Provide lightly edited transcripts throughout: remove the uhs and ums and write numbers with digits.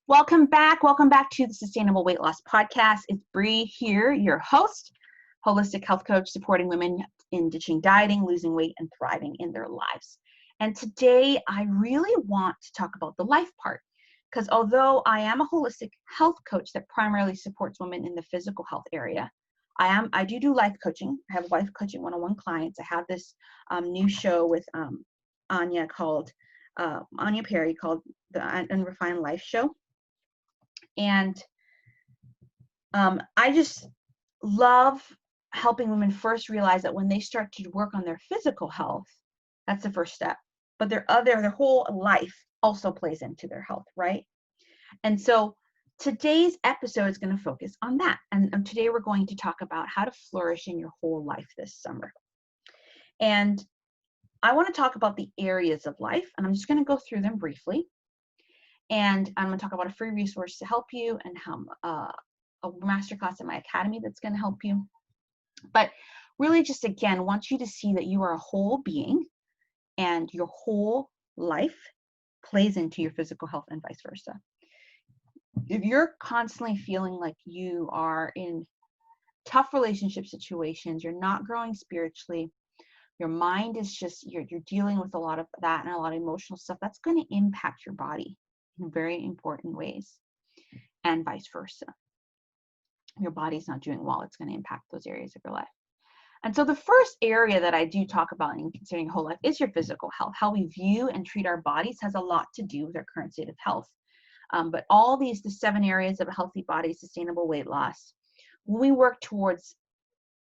Welcome back. Welcome back to the Sustainable Weight Loss Podcast. It's Bree here, your host, holistic health coach, supporting women in ditching dieting, losing weight, and thriving in their lives. And today I really want to talk about the life part, because although I am a holistic health coach that primarily supports women in the physical health area, I do life coaching. I have life coaching one-on-one clients. I have this new show with Anya Perry called the Unrefined Life Show. And I just love helping women first realize that when they start to work on their physical health, that's the first step. But their whole life also plays into their health, right? And so today's episode is going to focus on that. And today we're going to talk about how to flourish in your whole life this summer. And I want to talk about the areas of life, and I'm just going to go through them briefly. And I'm going to talk about a free resource to help you and a masterclass in my academy that's going to help you. But really just, again, want you to see that you are a whole being and your whole life plays into your physical health and vice versa. If you're constantly feeling like you are in tough relationship situations, you're not growing spiritually, your mind is just, you're dealing with a lot of that and a lot of emotional stuff, that's going to impact your body in very important ways, and vice versa. Your body's not doing well, it's going to impact those areas of your life. And so the first area that I do talk about in considering whole life is your physical health. How we view and treat our bodies has a lot to do with our current state of health. But all the 7 areas of a healthy body, sustainable weight loss, when we work towards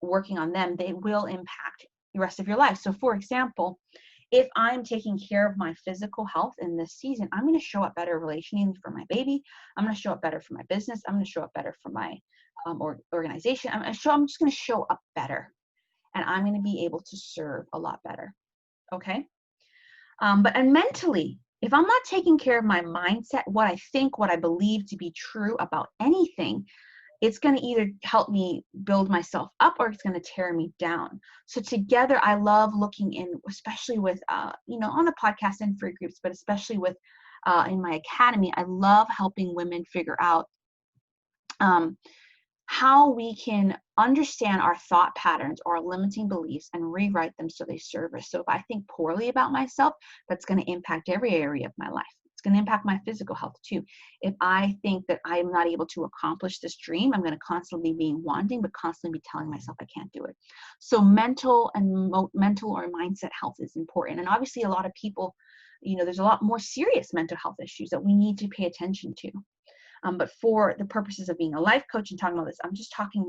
working on them, they will impact the rest of your life. So for example, if I'm taking care of my physical health in this season, I'm going to show up better relationally for my baby. I'm going to show up better for my business. I'm going to show up better for my organization. I'm just going to show up better, and I'm going to be able to serve a lot better. Okay. But mentally, if I'm not taking care of my mindset, what I think, what I believe to be true about anything, it's going to either help me build myself up or it's going to tear me down. So together, I love looking in, especially with, on the podcast and free groups, but especially with in my academy, I love helping women figure out how we can understand our thought patterns or limiting beliefs and rewrite them so they serve us. So if I think poorly about myself, that's going to impact every area of my life. It's going to impact my physical health too. If I think that I am not able to accomplish this dream, I'm going to constantly be wanting, but constantly be telling myself I can't do it. So mental or mindset health is important. And obviously a lot of people, there's a lot more serious mental health issues that we need to pay attention to. But for the purposes of being a life coach and talking about this, I'm just talking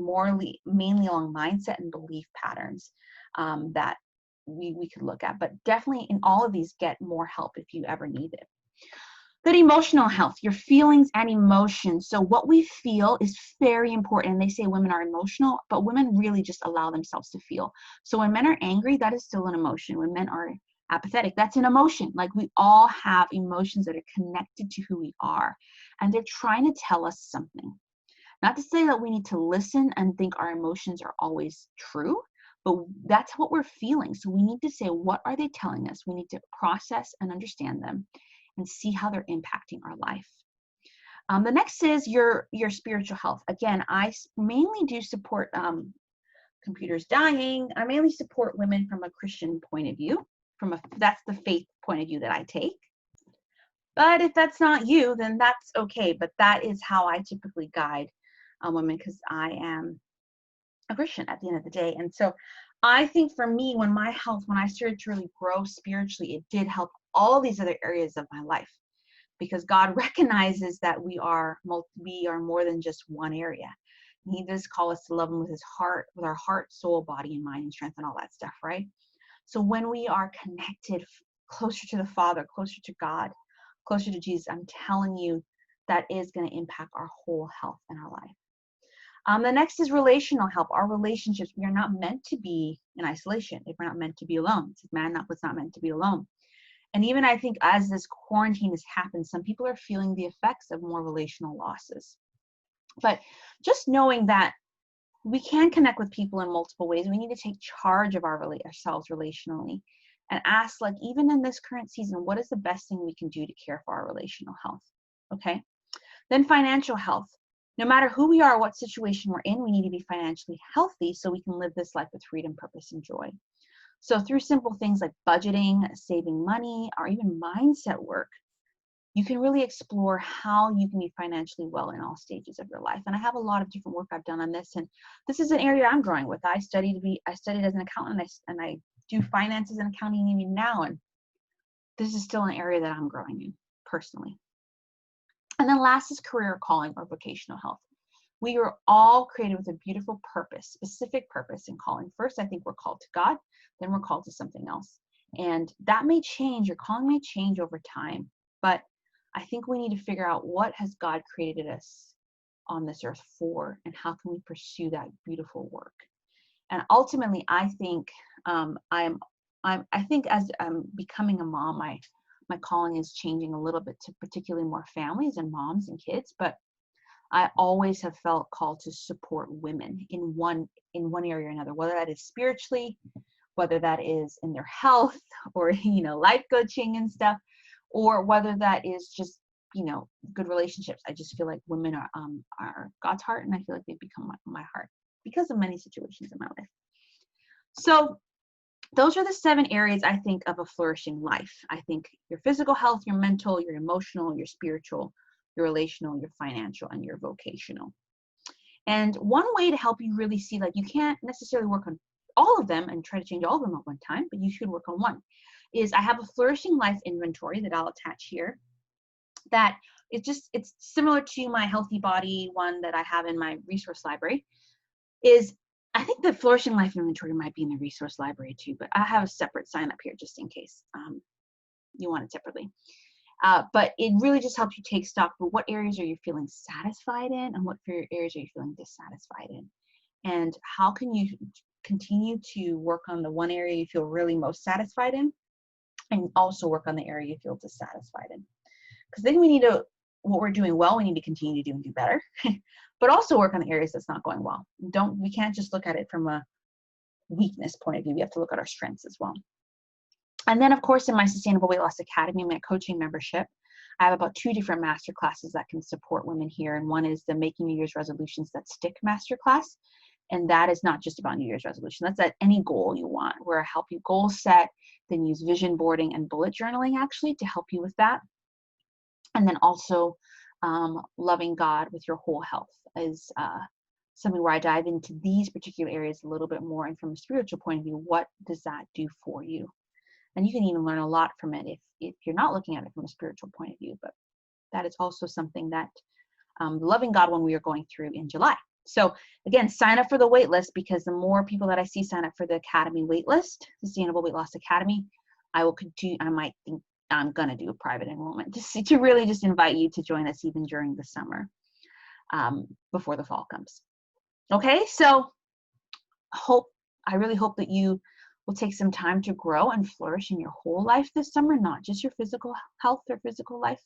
mainly along mindset and belief patterns that we could look at. But definitely in all of these, get more help if you ever need it. Then emotional health, your feelings and emotions. So what we feel is very important. And they say women are emotional, but women really just allow themselves to feel. So when men are angry, that is still an emotion. When men are apathetic, that's an emotion. Like, we all have emotions that are connected to who we are, and they're trying to tell us something. Not to say that we need to listen and think our emotions are always true, but that's what we're feeling. So we need to say, what are they telling us? We need to process and understand them and see how they're impacting our life. The next is your spiritual health. Again, I mainly do support computers dying. I mainly support women from a Christian point of view. That's the faith point of view that I take. But if that's not you, then that's okay. But that is how I typically guide women, because I am a Christian at the end of the day. And so I think for me, when I started to really grow spiritually, it did help all these other areas of my life, because God recognizes that we are more than just one area. He does call us to love him with our heart, soul, body, and mind, and strength, and all that stuff, right? So when we are connected closer to the Father, closer to God, closer to Jesus, I'm telling you, that is going to impact our whole health in our life. The next is relational health. Our relationships, we are not meant to be in isolation. If we're not meant to be alone, it's man that was not meant to be alone. And even I think as this quarantine has happened, some people are feeling the effects of more relational losses. But just knowing that we can connect with people in multiple ways, we need to take charge of ourselves relationally and ask, like, even in this current season, what is the best thing we can do to care for our relational health? Okay. Then financial health. No matter who we are, what situation we're in, we need to be financially healthy so we can live this life with freedom, purpose, and joy. So through simple things like budgeting, saving money, or even mindset work, you can really explore how you can be financially well in all stages of your life. And I have a lot of different work I've done on this, and this is an area I'm growing with. I studied as an accountant, and I do finances and accounting even now, and this is still an area that I'm growing in personally. And then last is career calling or vocational health. We are all created with a beautiful purpose, specific purpose and calling. First, I think we're called to God, then we're called to something else. And that may change, your calling may change over time, but I think we need to figure out what has God created us on this earth for, and how can we pursue that beautiful work. And ultimately, I think I think as I'm becoming a mom, my calling is changing a little bit to particularly more families and moms and kids, but I always have felt called to support women in one area or another, whether that is spiritually, whether that is in their health or, life coaching and stuff, or whether that is just, good relationships. I just feel like women are God's heart, and I feel like they've become my heart because of many situations in my life. So those are the 7 areas, I think, of a flourishing life. I think your physical health, your mental, your emotional, your spiritual, your relational, your financial, and your vocational. And one way to help you really see, like, you can't necessarily work on all of them and try to change all of them at one time, but you should work on one, is I have a flourishing life inventory that I'll attach here. That it's similar to my healthy body one that I have in my resource library. I think the flourishing life inventory might be in the resource library too, but I have a separate sign up here just in case you want it separately. But it really just helps you take stock of what areas are you feeling satisfied in, and what areas are you feeling dissatisfied in, and how can you continue to work on the one area you feel really most satisfied in, and also work on the area you feel dissatisfied in. Because then what we're doing well, we need to continue to do and do better, but also work on the areas that's not going well. We can't just look at it from a weakness point of view. We have to look at our strengths as well. And then, of course, in my Sustainable Weight Loss Academy, my coaching membership, I have about 2 different master classes that can support women here. And one is the Making New Year's Resolutions That Stick master class. And that is not just about New Year's resolution. That's at any goal you want, where I help you goal set, then use vision boarding and bullet journaling actually to help you with that. And then also loving God with your whole health is something where I dive into these particular areas a little bit more. And from a spiritual point of view, what does that do for you? And you can even learn a lot from it if you're not looking at it from a spiritual point of view. But that is also something that loving God one we are going through in July. So again, sign up for the wait list, because the more people that I see sign up for the Academy wait list, Sustainable Weight Loss Academy, I might think I'm going to do a private enrollment to really just invite you to join us even during the summer before the fall comes. Okay, so I really hope that you will take some time to grow and flourish in your whole life this summer, not just your physical health or physical life,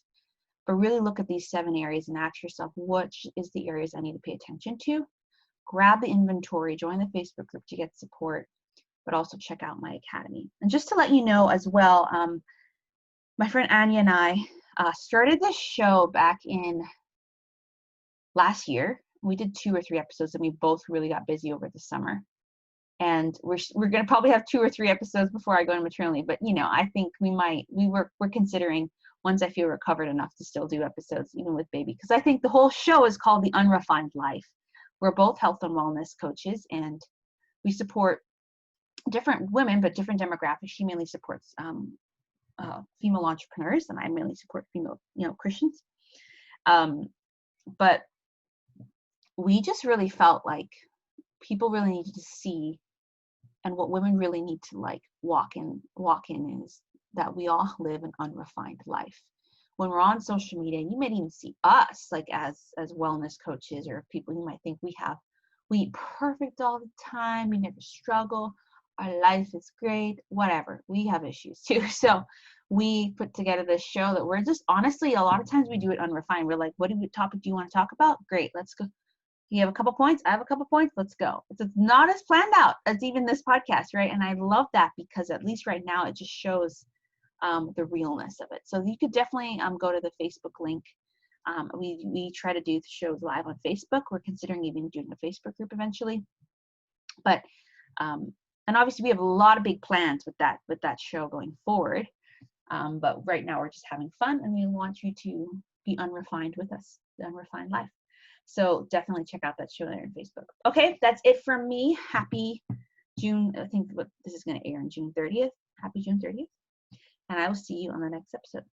but really look at these 7 areas and ask yourself, what is the areas I need to pay attention to? Grab the inventory, join the Facebook group to get support, but also check out my academy. And just to let you know as well, my friend Anya and I started this show back in last year. We did 2 or 3 episodes, and we both really got busy over the summer. And we're going to probably have 2 or 3 episodes before I go into maternity. But, I think we're considering, once I feel recovered enough, to still do episodes even with baby. Because I think the whole show is called The Unrefined Life. We're both health and wellness coaches, and we support different women, but different demographics. She mainly supports female entrepreneurs, and I mainly support female, Christians. But we just really felt like people really needed to see, and what women really need to walk in is that we all live an unrefined life. When we're on social media, you might even see us as wellness coaches, or people you might think we eat perfect all the time, we never struggle, our life is great, whatever. We have issues too. So we put together this show that we're just, honestly, a lot of times we do it unrefined. We're like, what topic do you want to talk about? Great, let's go. You have a couple points, I have a couple points, let's go. It's not as planned out as even this podcast, right? And I love that, because at least right now it just shows the realness of it. So you could definitely go to the Facebook link We try to do the shows live on Facebook. We're considering even doing a Facebook group eventually. But and obviously we have a lot of big plans with that show going forward. But right now we're just having fun, and we want you to be unrefined with us, the Unrefined Life. So definitely check out that show there on Facebook. Okay, that's it from me. Happy June. I think this is going to air on June 30th. Happy June 30th. And I will see you on the next episode.